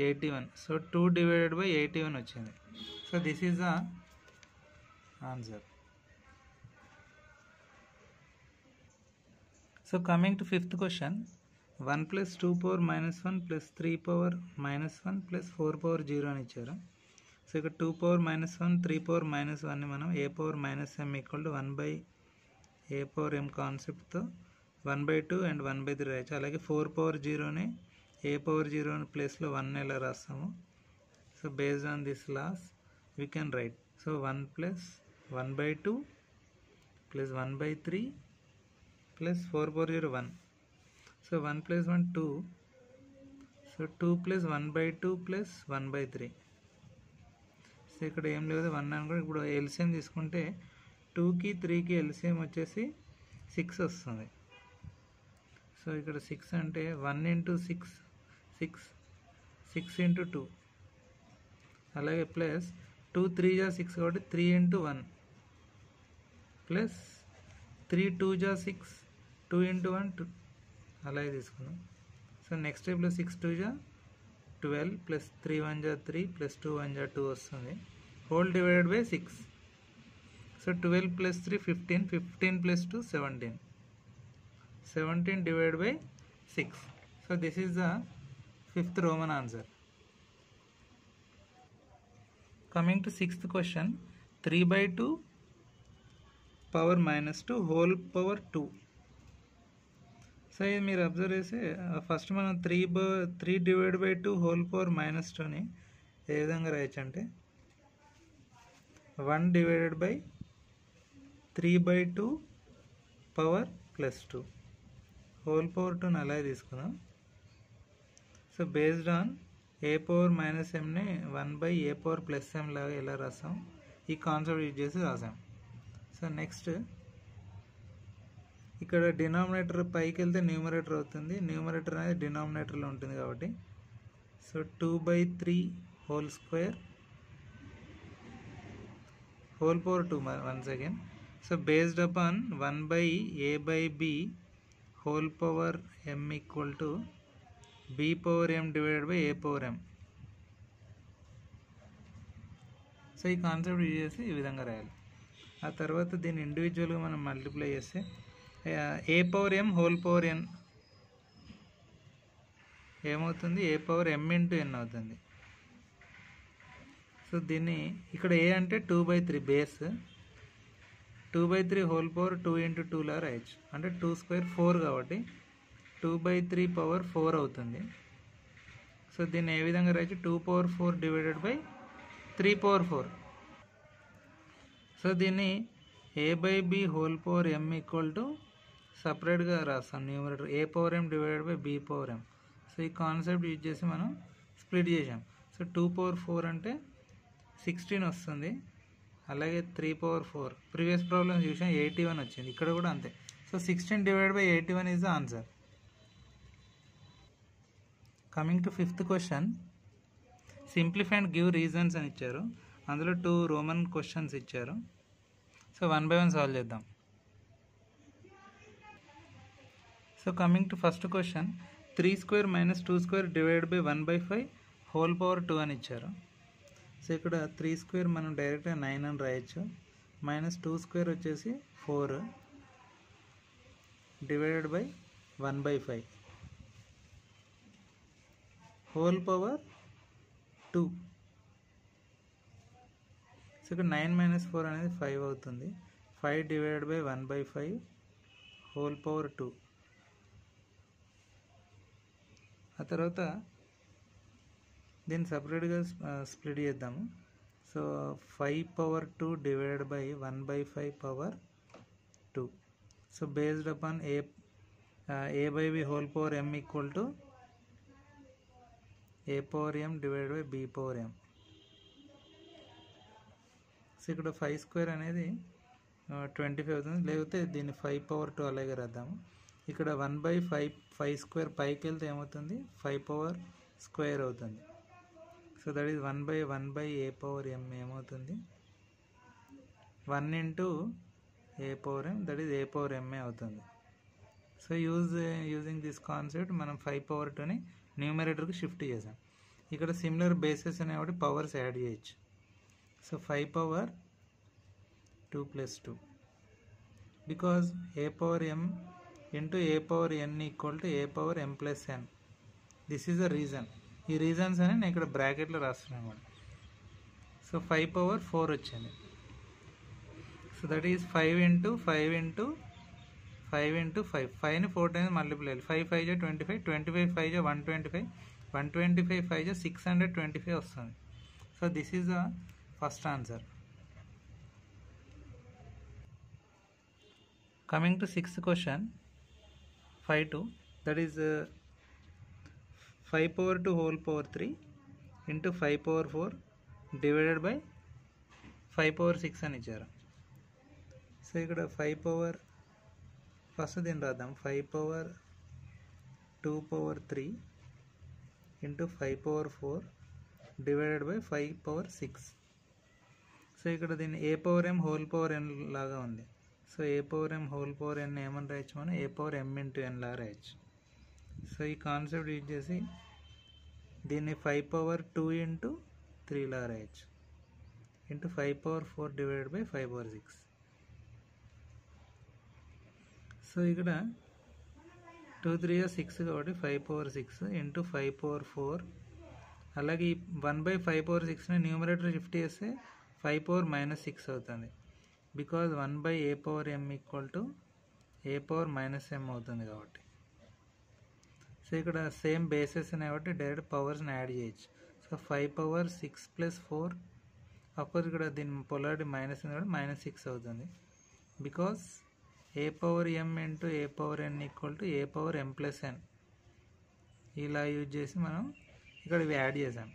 81. సో 2 డివైడెడ్ బై 81 వచ్చింది. So this is the answer. So coming to fifth question, 1 plus 2 power minus 1 plus 3 power minus 1 plus 4 power 0 అని ఇచ్చారు. సో ఇక్కడ 2 పవర్ మైనస్ 1 3 పవర్ మైనస్ 1ని మనం a power minus m equal to 1 by a power m కాన్సెప్ట్తో 1/2 అండ్ 1/3 రాయచ్చు. అలాగే 4 పవర్ 0ని a పవర్ 0 ప్లేస్లో 1 ఎలా రాస్తాము. So based on this laws we can write. So 1 plus 1/2 plus 1/3 plus 4 power 0 1. So 1 plus 1 2. So 2 plus 1/2 plus 1/3. So ఇక్కడ ఏం లేదు 1 అనుకో. ఇప్పుడు ఎల్సిఎం తీసుకుంటే 2కి 3కి ఎల్సిఎం వచ్చేసి 6 వస్తుంది. సో ఇక్కడ 6 అంటే 1 ఇంటూ 6 6 ఇంటూ 2. అలాగే ప్లస్ 2 3 జా 6 కాబట్టి 3 ఇంటూ 1 ప్లస్ 3 2 జా 6 2 ఇంటూ 1 2 అలాగే తీసుకున్నాం. సో నెక్స్ట్ స్టెప్లో 6 2 జా 12 ప్లస్ 3 1 జా 3 ప్లస్ 2 1 జా 2 వస్తుంది. Whole divided by 6. So 12 plus 3 15 15 plus 2 17 17 divided by 6. So this is the fifth Roman answer. Coming to sixth question, 3/2 power minus 2 whole power 2. So ఇది మీరు అబ్జర్వ్ చేస్తే ఫస్ట్ మనం 3 divide by 2 whole power minus 2ని ఏ విధంగా రాయొచ్చు అంటే 1 divided by 3/2 power plus 2 whole power 2ని అలాగే తీసుకుందాం. So based on a power minus ఎంని 1 by A power plus m లాగా ఎలా రాస్తాం ఈ కాన్సెప్ట్ యూజ్ చేసి రాసాం. సో నెక్స్ట్ ఇక్కడ డినామినేటర్ పైకి వెళ్తే న్యూమరేటర్ అవుతుంది. న్యూమరేటర్ అనేది డినామినేటర్లో ఉంటుంది కాబట్టి so 2/3 whole square whole power 2 once again. So based upon 1 by a by B whole power m equal to b power m divided by a power m. So ఈ కాన్సెప్ట్ యూజ్ చేసి ఈ విధంగా రాయాలి. ఆ తర్వాత దీన్ని ఇండివిజువల్గా మనం మల్టిప్లై చేస్తే a power m whole power n ఏమవుతుంది, a power m into n అవుతుంది. సో దీన్ని ఇక్కడ a అంటే 2/3 బేస్ 2/3 హోల్ పవర్ 2 ఇంటూ 2 లా రాయొచ్చు. అంటే 2 స్క్వేర్ 4 కాబట్టి 2/3 పవర్ 4 అవుతుంది. సో దీన్ని ఏ విధంగా రాయొచ్చు 2 power 4 divided by 3 power 4. So దీన్ని a by B whole power m equal to సపరేట్గా రాస్తాం numerator a power m divided by b power m. So ఈ కాన్సెప్ట్ యూజ్ చేసి మనం స్ప్లిట్ చేసాం. సో 2 పవర్ 4 అంటే 16 వస్తుంది. అలాగే 3 పవర్ 4 ప్రీవియస్ ప్రాబ్లమ్ చూసాం 81 వచ్చింది. ఇక్కడ కూడా అంతే. So 16 divided by 81 is the answer. Coming to fifth question, simplify and give reasons అని ఇచ్చారు. అందులో 2 రోమన్ క్వశ్చన్స్ ఇచ్చారు. సో 1 బై 1 సాల్వ్ చేద్దాం. So coming to first question, 3 square minus 2 square divided by 1/5 whole power 2 అని ఇచ్చారు. సో ఇక్కడ 3 స్క్వేర్ మనం డైరెక్ట్గా 9 అని రాయొచ్చు. మైనస్ 2 స్క్వేర్ వచ్చేసి 4 divided by 1/5 whole power 2. So ఇక్కడ 9 మైనస్ 4 అనేది 5 అవుతుంది. 5 divided by 1 by 5 whole power 2. ఆ తర్వాత దీన్ని సపరేట్గా స్ప్లిట్ చేద్దాము. So 5 power 2 divided by 1 by 5 power 2. So based upon a by b whole power m equal to a power m divided by b power m. So ఇక్కడ 5 స్క్వేర్ అనేది 25 అవుతుంది, లేకపోతే దీన్ని 5 power 2 అలాగే రాద్దాము. ఇక్కడ 1 by 5 స్క్వేర్ పైకి వెళ్తే ఏమవుతుంది, 5 power స్క్వేర్ అవుతుంది. So that is 1 by a power m ఏమవుతుంది, 1 into a power m, that is a power m అవుతుంది. సో యూజింగ్ దిస్ కాన్సెప్ట్ మనం 5 power 2ని న్యూమరేటర్కి షిఫ్ట్ చేసాం. ఇక్కడ సిమిలర్ బేసెస్ అనేవి పవర్స్ యాడ్ చేయొచ్చు. So 5 power 2 plus 2 because a power m into a power n equal to a power m plus n. This is the reason. ఈ రీజన్స్ అని నేను ఇక్కడ బ్రాకెట్లో రాస్తున్నాను అన్నమాట. సో 5 power 4 వచ్చింది. So that is 5 into 5 into 5 into 5. 5ని 4 times మల్టిప్లై చేయాలి. 5 5 జా 25, 25 5 జా 125, 125 5 జా 625 వస్తుంది. So this is the first answer. Coming to 6th question, 5 2, that is 5 power 2 whole power 3 into 5 power 4 divided by 5 power 6 అని ఇచ్చారు. సో ఇక్కడ 5 power ఫస్ట్ దీన్ని రాద్దాం. 5 power 2 power 3 into 5 power 4 divided by 5 power 6. So ఇక్కడ దీన్ని a power m whole power n లాగా ఉంది. So a power m whole power n ఏమని రాయొచ్చు మనం, a power m into n లా రాయొచ్చు. సో ఈ కాన్సెప్ట్ యూజ్ చేసి దీన్ని 5 power 2 into 3 లా రాయొచ్చు, into 5 power 4 divided by 5 power 6. So ఇక్కడ 2 3 6 కాబట్టి 5 power 6 ఇంటూ 5 power 4. అలాగే ఈ 1 by 5 power 6ని న్యూమరేటర్ షిఫ్ట్ చేస్తే 5 power minus 6 అవుతుంది. Because 1 by a power m equal to a power minus m అవుతుంది కాబట్టి. సో ఇక్కడ సేమ్ బేసెస్ కాబట్టి డైరెక్ట్ పవర్స్ని యాడ్ చేయొచ్చు. సో 5 power 6 plus 4, అఫ్కోర్స్ ఇక్కడ దీని పొలారిటీ మైనస్ ఉంది కాబట్టి -6 అవుతుంది. Because a power m into a power n equal to a power m plus n. ఇలా యూజ్ చేసి మనం ఇక్కడ ఇవి యాడ్ చేసాం.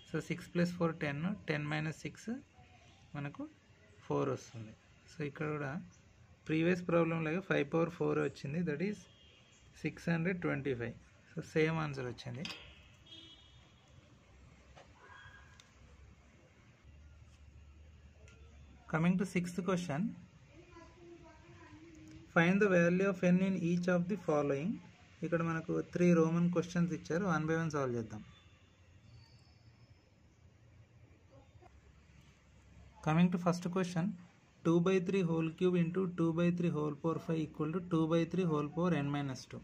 సో 6 plus 4 10, 10 minus 6 మనకు 4 వస్తుంది. సో ఇక్కడ కూడా ప్రీవియస్ ప్రాబ్లం లాగా 5 power 4 వచ్చింది, that is 625. So same answer వచ్చింది. Coming to 6th question, find the value of n in each of the following. ఇక్కడ మనకు 3 రోమన్ క్వశ్చన్స్ ఇచ్చారు, 1 by 1 సాల్వ్ చేద్దాం. Coming to first question, 2 by 3 whole cube into 2 by 3 whole power 5 equal to 2 by 3 whole power n minus 2.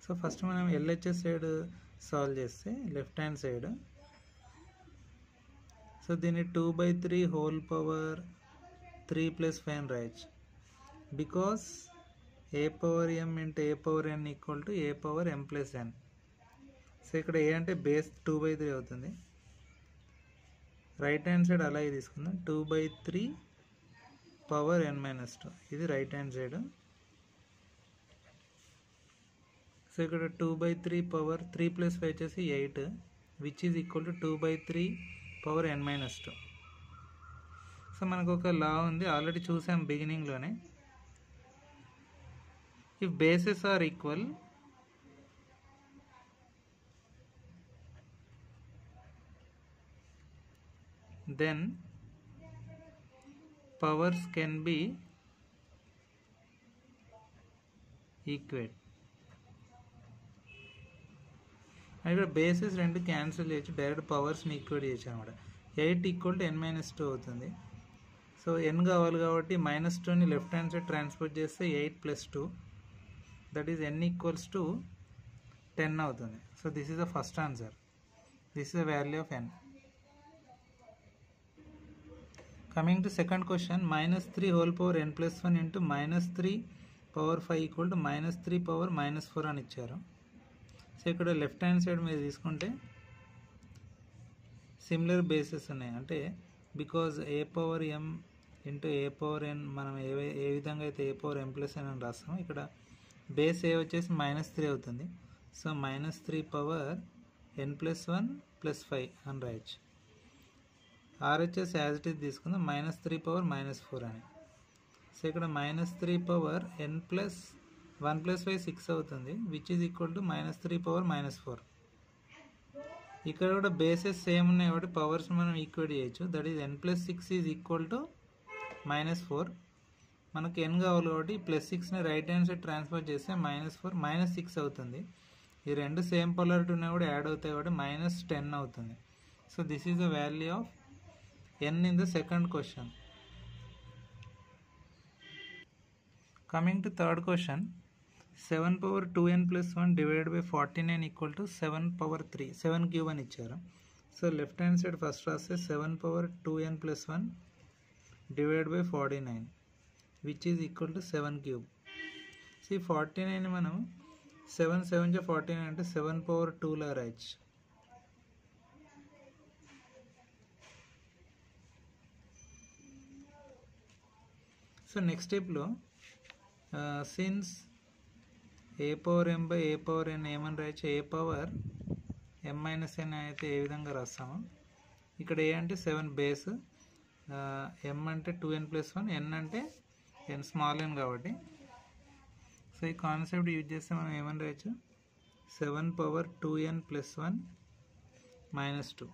So first మనం LHS సైడ్ సాల్వ్ చేస్తే లెఫ్ట్ హ్యాండ్ సైడ్, సో దీన్ని 2 by 3 whole power 3 plus 5 అని రాయొచ్చు. Because a power m into a power n equal to a power m plus n. So ఇక్కడ ఏ అంటే బేస్ 2 by 3 అవుతుంది. రైట్ హ్యాండ్ సైడ్ అలాగే తీసుకుందాం, 2 by 3 power n minus 2, ఇది రైట్ హ్యాండ్ సైడ్. సో ఇక్కడ 2 by 3 power 3 plus 5 వచ్చేసి 8, which is equal to 2 by 3 power n minus 2. So మనకు ఒక లా ఉంది, ఆల్రెడీ చూసాం బిగినింగ్లోనే. If bases are equal, then powers can be equate. ఇక్కడ బేసెస్ రెండు క్యాన్సిల్ చేయొచ్చు, డైరెక్ట్ పవర్స్ని ఈక్వేట్ చేయొచ్చు అనమాట. 8 ఈక్వల్ టు n minus 2 అవుతుంది. సో n కావాలి కాబట్టి -2ని లెఫ్ట్ హ్యాండ్ సైడ్ ట్రాన్స్పోర్ట్ చేస్తే 8 plus 2, that is n equals to 10 అవుతుంది. So this is the first answer, this is the value of n. Coming to second question, -3 whole power n plus 1 into -3 power 5 equal to -3 power -4 అని ఇచ్చారు. సో ఇక్కడ లెఫ్ట్ హ్యాండ్ సైడ్ మీద తీసుకుంటే సిమిలర్ బేసెస్ ఉన్నాయి. అంటే because a power M into A power n మనం ఏ విధంగా అయితే ఏ పవర్ ఎం ప్లస్ ఎన్ అని రాస్తామో ఇక్కడ బేస్ ఏ వచ్చేసి -3 అవుతుంది. So -3 power n plus 1 plus 5 అని రాయొచ్చు. RHS యాజ్ ఇట్ ఈజ్ తీసుకుందాం -3 పవర్ -4 అని. సో ఇక్కడ -3 పవర్ n ప్లస్ 1 ప్లస్ 5 6 అవుతుంది, which is equal to -3 power -4. ఇక్కడ కూడా బేసెస్ సేమ్ ఉన్నాయి కాబట్టి పవర్స్ మనం ఈక్వేట్ చేయొచ్చు. That is n plus 6 is equal to -4. మనకి n కావాలి కాబట్టి +6ని రైట్ హ్యాండ్ సైడ్ ట్రాన్స్ఫర్ చేస్తే -4 -6 అవుతుంది. ఈ రెండు సేమ్ పొలారిటీ ఉన్నా కూడా యాడ్ అవుతాయి కాబట్టి -10 అవుతుంది. So this is the value of n in the second question. Coming to third question, 7 power 2n plus 1 divided by 49 equal to 7 power 3, 7 cube అని ఇచ్చారు. So left hand side first రాస్తే 7 power 2n plus 1 divided by 49 which is equal to 7 cube. See 49 మనం 7 7 49 అంటే 7 power 2 లా రాయొచ్చు. సో నెక్స్ట్ స్టెప్లో since a power m by A power n ఏమని రాయొచ్చు, ఏ పవర్ ఎం మైనస్ ఎన్ అయితే ఏ విధంగా రాస్తామో ఇక్కడ ఏ అంటే 7 బేస్, ఎం అంటే 2n plus 1, ఎన్ అంటే n స్మాల్ ఎన్ కాబట్టి సో ఈ కాన్సెప్ట్ యూజ్ చేస్తే మనం ఏమని రాయొచ్చు 7 power 2n plus 1 -2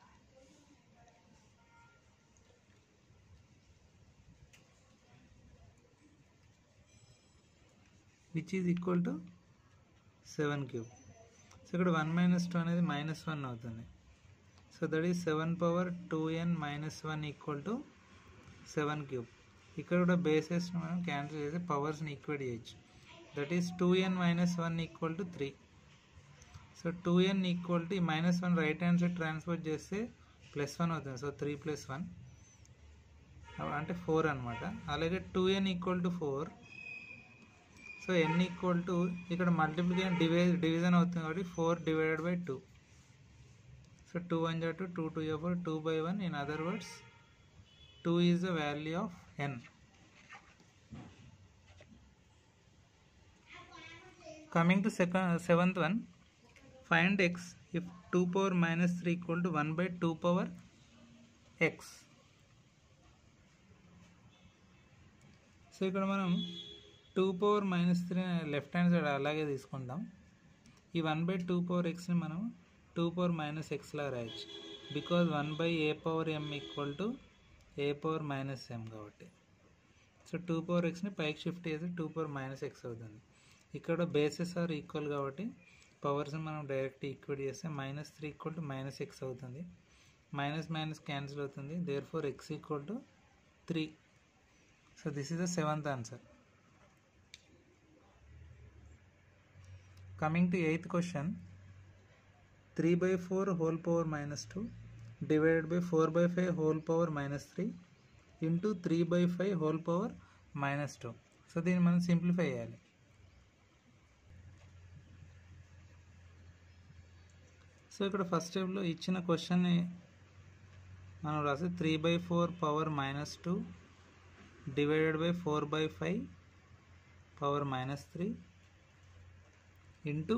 which is equal to 7 cube. So ఇక్కడ 1 minus 2 అనేది -1 అవుతుంది. So that is 7 power 2n -1 equal to 7 cube. ఇక్కడ కూడా బేసెస్ని మనం క్యాన్సిల్ చేసి పవర్స్ని ఈక్వేట్ చేయొచ్చు. That is 2n -1 equal to 3. So 2n equal to ఈ -1 రైట్ హ్యాండ్ సైడ్ ట్రాన్స్ఫర్ చేస్తే +1 అవుతుంది. సో 3 + 1 అంటే 4 అనమాట. అలాగే 2n equal to 4. So n equal to ఇక్కడ మల్టిప్లికేషన్ డివిజన్ అవుతుంది కాబట్టి 4 divided by 2. So 2 1 2 2 2 4 2 by 1. In other words 2 is the value of n. Coming to seventh one, find x if 2 power -3 equal to 1 by 2 power x. So ఇక్కడ మనం 2 power -3 లెఫ్ట్ హ్యాండ్ సైడ్ అలాగే తీసుకుంటాం. ఈ 1 by 2 power xని మనం 2 power -x లా రాయొచ్చు. Because 1 by a power m equal to a power -m కాబట్టి. సో 2 power xని పైకి షిఫ్ట్ చేసి 2 power -x అవుతుంది. ఇక్కడ బేసెస్ ఆర్ ఈక్వల్ కాబట్టి పవర్స్ని మనం డైరెక్ట్ ఈక్వేట్ చేస్తే -3 ఈక్వల్ టు -x అవుతుంది. మైనస్ క్యాన్సిల్ అవుతుంది. There four x equal to 3. So this is the 7th answer. Coming to 8th question, 3 by 4 whole power -2 divided by 4 by 5 whole power -3 into 3 by 5 whole power -2. So దీన్ని మనం సింప్లిఫై చేయాలి. సో ఇక్కడ ఫస్ట్ స్టెప్లో ఇచ్చిన క్వశ్చన్ని మనం రాసి 3 by 4 power -2 divided by 4 by 5 power -3 into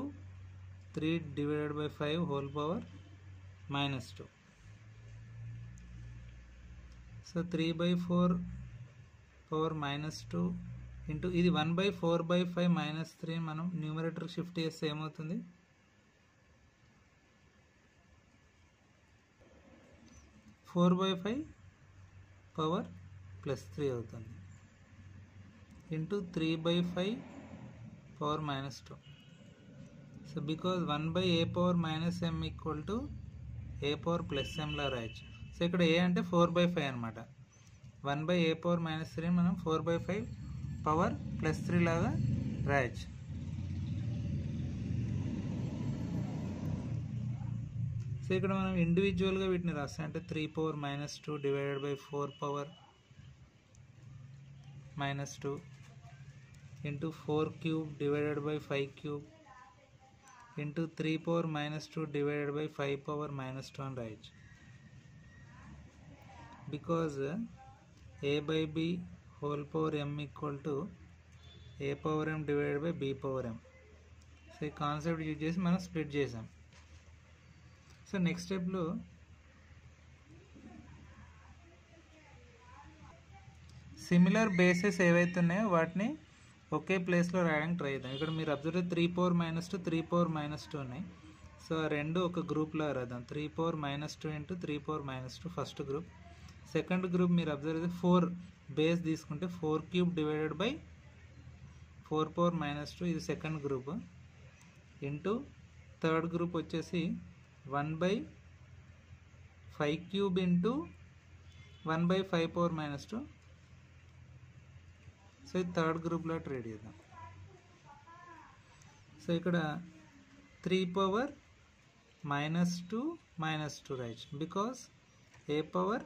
3 divided by 5 whole power -2. So 3 by 4 power -2 into ఇది 1 by 4 by 5 -3 మనం న్యూమరేటర్ షిఫ్ట్ చేస్తే ఏమవుతుంది 4 by 5 పవర్ +3 అవుతుంది into 3 by 5 power -2. So because 1 by a power -m equal to a power +m లా రాయొచ్చు. సో ఇక్కడ a అంటే 4 by 5 అనమాట. 1 by a power -3 మనం 4 by 5 పవర్ +3 లాగా రాయొచ్చు. సో ఇక్కడ మనం ఇండివిజువల్గా వీటిని రాస్తాం. అంటే 3 power -2 divided by 4 power minus 2 into 4 cube divided by 5 cube into 3 power minus 2 divided by 5 power minus 2 అని రాయొచ్చు. because a by b whole power m equal to a power m divided by b power m. So ఈ కాన్సెప్ట్ యూజ్ చేసి మనం స్ప్లిట్ చేసాం. సో నెక్స్ట్ స్టెప్లో సిమిలర్ బేసెస్ ఏవైతే ఉన్నాయో వాటిని ఒకే ప్లేస్లో రాయడానికి ట్రై చేద్దాం. ఇక్కడ మీరు observe 3 power minus 2 3 power minus 2 ఉన్నాయి. సో ఆ రెండు ఒక గ్రూప్లో రాద్దాం. 3 power minus 2 into 3 power minus 2 first group. Second group మీరు అబ్జర్వ్ అయితే 4 బేస్ తీసుకుంటే 4 cube divided by 4 power minus 2 ఇది second group. Into third group వచ్చేసి 1/5 cube into 1/5 power minus 2. So ఇది థర్డ్ గ్రూప్లో ట్రేడ్ చేద్దాం. సో ఇక్కడ 3 power minus 2 minus 2 రాయొచ్చు. Because a power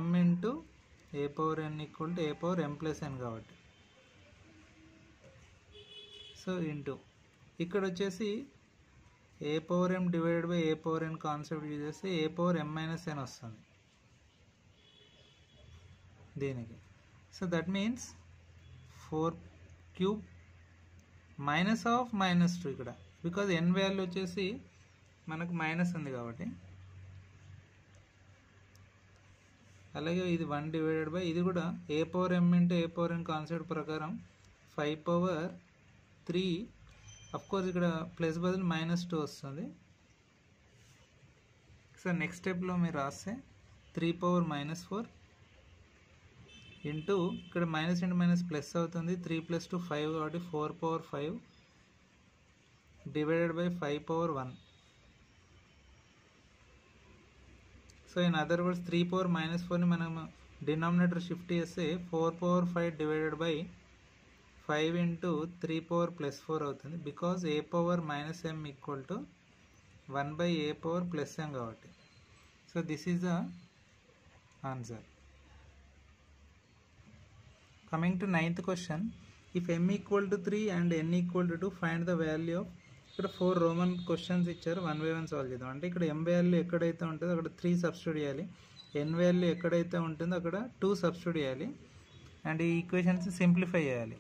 m into a power n equal to a power m plus n కాబట్టి. సో ఇంటూ ఇక్కడ వచ్చేసి a power m divided by a power n concept use చేస్తే a power m minus n వస్తుంది దీనికి. So that means 4 cube minus of minus 2 ఇక్కడ బికాజ్ n వాల్యూ వచ్చేసి మనకు మైనస్ ఉంది కాబట్టి. అలాగే ఇది 1 డివైడెడ్ బై ఇది కూడా a power m into a power n concept ప్రకారం 5 power 3 అఫ్ కోర్స్ ఇక్కడ ప్లస్ బదులు మైనస్ 2 వస్తుంది. సో నెక్స్ట్ స్టెప్లో మీరు రాస్తే 3 power minus 4 ఇంటూ ఇక్కడ మైనస్ ఇంటూ మైనస్ ప్లస్ అవుతుంది. 3 + 2 5 కాబట్టి 4 power 5 divided by 5 power 1. So in other words 3 power minus 4ని మనం డినామినేటర్ షిఫ్ట్ చేస్తే 4 power 5 divided by 5 into 3 power plus 4 అవుతుంది. Because a power minus m equal to 1/a power plus m కాబట్టి. So this is the answer. Coming to 9th question, if m equal to 3 and n equal to 2 find the value of. ఇక్కడ 4 రోమన్ క్వశ్చన్స్ ఇచ్చారు, 1 by 1 సాల్వ్ చేద్దాం. అంటే ఇక్కడ m వాల్యూ ఎక్కడైతే ఉంటుందో అక్కడ 3 సబ్స్టిట్యూట్ చేయాలి, n వాల్యూ ఎక్కడైతే ఉంటుందో అక్కడ 2 సబ్స్టిట్యూట్ చేయాలి అండ్ ఈ ఈక్వేషన్స్ సింప్లిఫై చేయాలి.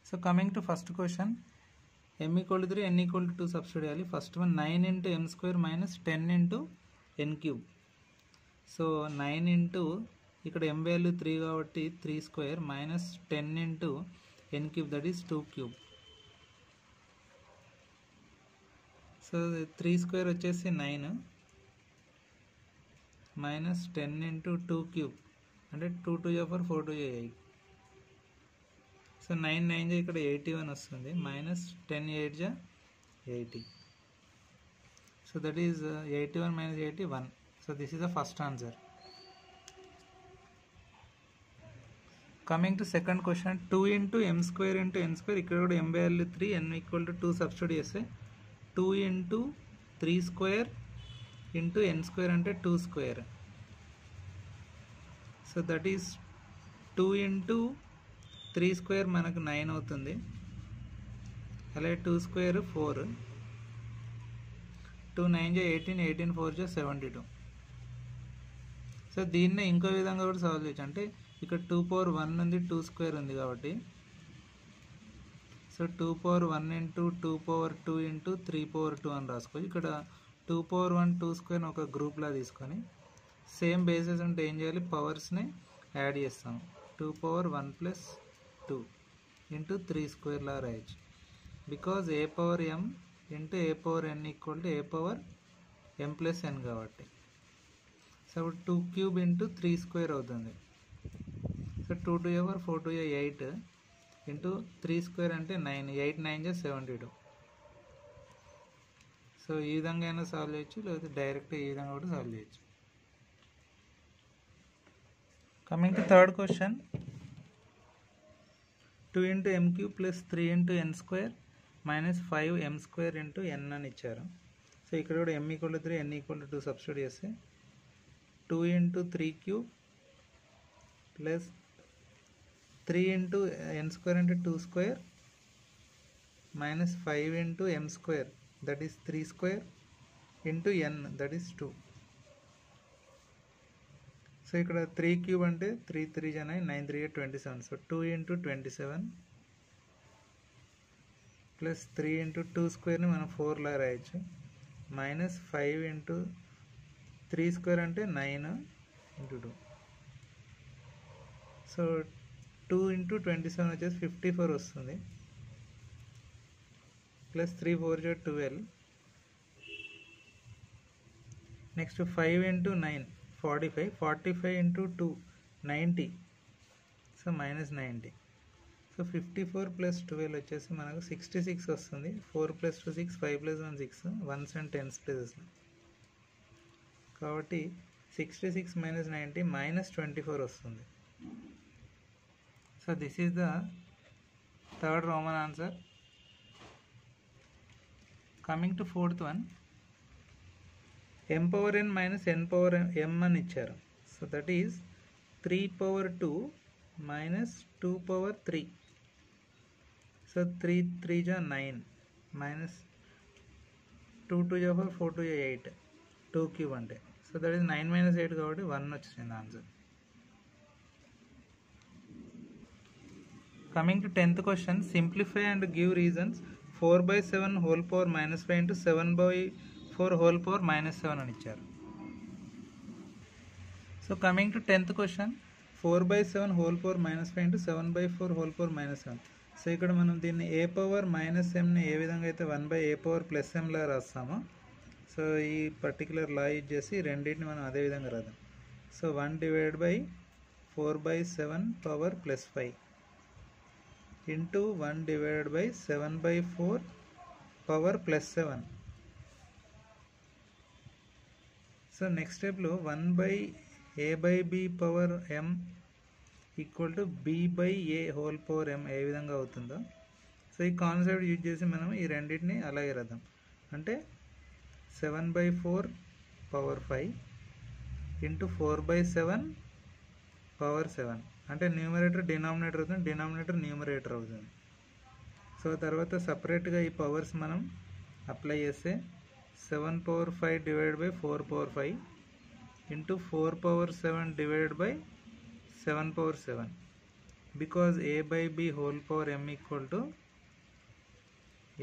So coming to first question, m equal to 3 n equal to 2 substitute చేయాలి. First one 9 into m square minus 10 into n cube. సో 9 into ఇక్కడ m వాల్యూ 3 కాబట్టి 3 square minus 10 into n cube that is 2 cube. సో 3 square వచ్చేసి 9 మైనస్ 10 into 2 cube అంటే 2 2 4 4 2 8. సో 9 9 ఇక్కడ 81 వస్తుంది minus 10 8 80. So that is 81 minus 81. So this is the first answer. Coming to second question, 2 into m square into n square. ఇక్కడ కూడా m value 3 n equal to 2 substitute చేస్తే 2 into 3 square into n square అంటే 2 square. So that is 2 into 3 square మనకు 9 అవుతుంది. అలాగే 2 square 4, 2 9 18, 18 4 72. సో దీన్నే ఇంకో విధంగా కూడా సాల్వ్ చేయొచ్చు. అంటే ఇక్కడ 2 power 1 ఉంది, 2 square ఉంది కాబట్టి. So 2 power 1 into 2 power 2 into 3 power 2 అని రాసుకోవచ్చు. ఇక్కడ 2 power 1 2 square ఒక గ్రూప్లా తీసుకొని సేమ్ బేసెస్ ఉంటే ఏం చేయాలి, పవర్స్ని యాడ్ చేస్తాం. 2 power 1 plus 2 into 3 square లా రాయొచ్చు. Because a power m into a power n equal to a power m plus n కాబట్టి. సో 2 cube into 3 square అవుతుంది. సో 2 2 4 2 8 ఇంటూ 3 square అంటే 9, 8 9 72. సో ఈ విధంగా అయినా సాల్వ్ చేయొచ్చు, లేకపోతే డైరెక్ట్ ఈ విధంగా కూడా సాల్వ్ చేయొచ్చు. Coming to third question, 2 into m cube plus 3 into n square minus 5 m square into n అని ఇచ్చారు. సో ఇక్కడ కూడా m equal to 3 n equal to 2 substitute చేస్తే 2 into 3 cube plus 3 into n square into 2 square minus 5 into m square, that is 3 square, into n, that is 2. So ఇక్కడ 3 క్యూబ్ అంటే 3 3 జా 9, 9 3 27. సో 2 into 27 ప్లస్ 3 into 2 స్క్వేర్ని మనం 4 లా రాయొచ్చు, మైనస్ 5 into 3 స్క్వేర్ అంటే 9 into 2. సో 2 into 27 వచ్చేసి 54 వస్తుంది, plus 3 4 12. Next 5 into 9 45, 45 into 2 90, so minus 90. So 54 plus 12 వచ్చేసి మనకు 66 వస్తుంది. 4 plus 2 6, 5 plus 1 6, 1s and 10s ప్లేసెస్లో. కాబట్టి 66 మైనస్ 90 మైనస్ 24 వస్తుంది. So this is the third Roman answer. Coming to fourth one, m power n minus n power m అని ఇచ్చారు. So that is 3 power 2 minus 2 power 3. So 3 3 జా 9 మైనస్ 2 2 జా 4, 4 2 జా 8, 2 క్యూబ్ అంటే. సో దట్ ఈజ్ 9 మైనస్ 8 కాబట్టి 1 వచ్చింది answer. Coming to 10th question, simplify and give reasons. 4/7 whole power -5 into 7/4 whole power -7 అని ఇచ్చారు. So coming to 10th question, 4/7 whole power -5 into 7/4 whole power -7. So ఇక్కడ మనం దీన్ని a పవర్ -mని ఏ విధంగా అయితే 1/a పవర్ +m లా రాస్తామో, సో ఈ పర్టికులర్ లా యూజ్ చేసి రెండింటిని మనం అదే విధంగా రాద్దాం. So 1/4/7 power +5 into 1/7/4 power +7. So next స్టెప్లో 1/a/b power m equal to b/a whole power m ఏ విధంగా అవుతుందో, సో ఈ కాన్సెప్ట్ యూజ్ చేసి మనం ఈ రెండింటిని అలాగే రాద్దాం. అంటే 7/4 పవర్ 5 ఇంటూ 4/7 పవర్ 7, అంటే న్యూమరేటర్ డినామినేటర్ అవుతుంది, డినామినేటర్ న్యూమరేటర్ అవుతుంది. సో తర్వాత సపరేట్గా ఈ పవర్స్ మనం అప్లై చేస్తే 7 power 5 divided by 4 power 5 into 4 power 7 divided by 7 power 7, because a/b whole power m equal to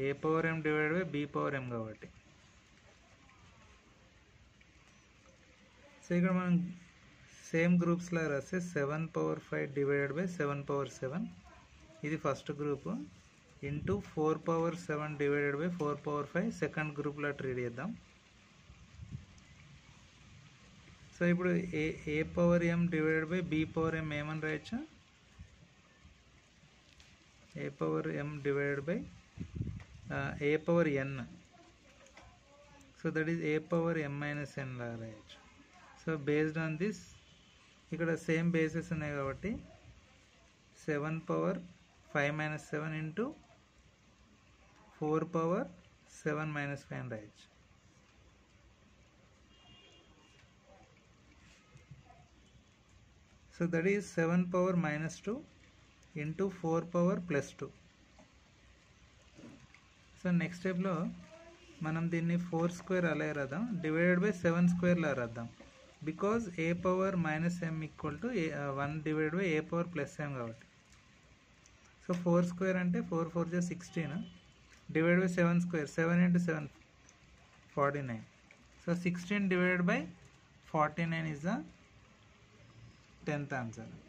a power m divided by b power m కాబట్టి. సో ఇక్కడ మనం సేమ్ గ్రూప్స్లా రాస్తే 7 power 5 divided by 7 power 7, ఇది first group, into 4 power 7 divided by 4 power 5 second గ్రూప్లో ట్రీట్ చేద్దాం. సో ఇప్పుడు a power m divided by b power m ఏమని రాయొచ్చు, a power m divided by a power n. So that is a power m minus n లా రాయొచ్చు. సో బేస్డ్ ఆన్ దిస్ ఇక్కడ సేమ్ బేసెస్ ఉన్నాయి కాబట్టి 7 power 5 minus 7 into 4 power 7 minus 5 రాయొచ్చు. So that is 7 power -2 into 4 power +2. So next స్టెప్లో మనం దీన్ని 4 స్క్వేర్ అలా రాద్దాం, డివైడెడ్ బై 7 స్క్వేర్ లా రాద్దాం, because a power -m equal to 1 divided by a power +m కాబట్టి. సో 4 స్క్వేర్ అంటే 4 4 జా 16, divide by 7 square, 7 into 7 49. So 16 divided by 49 is the 10th answer.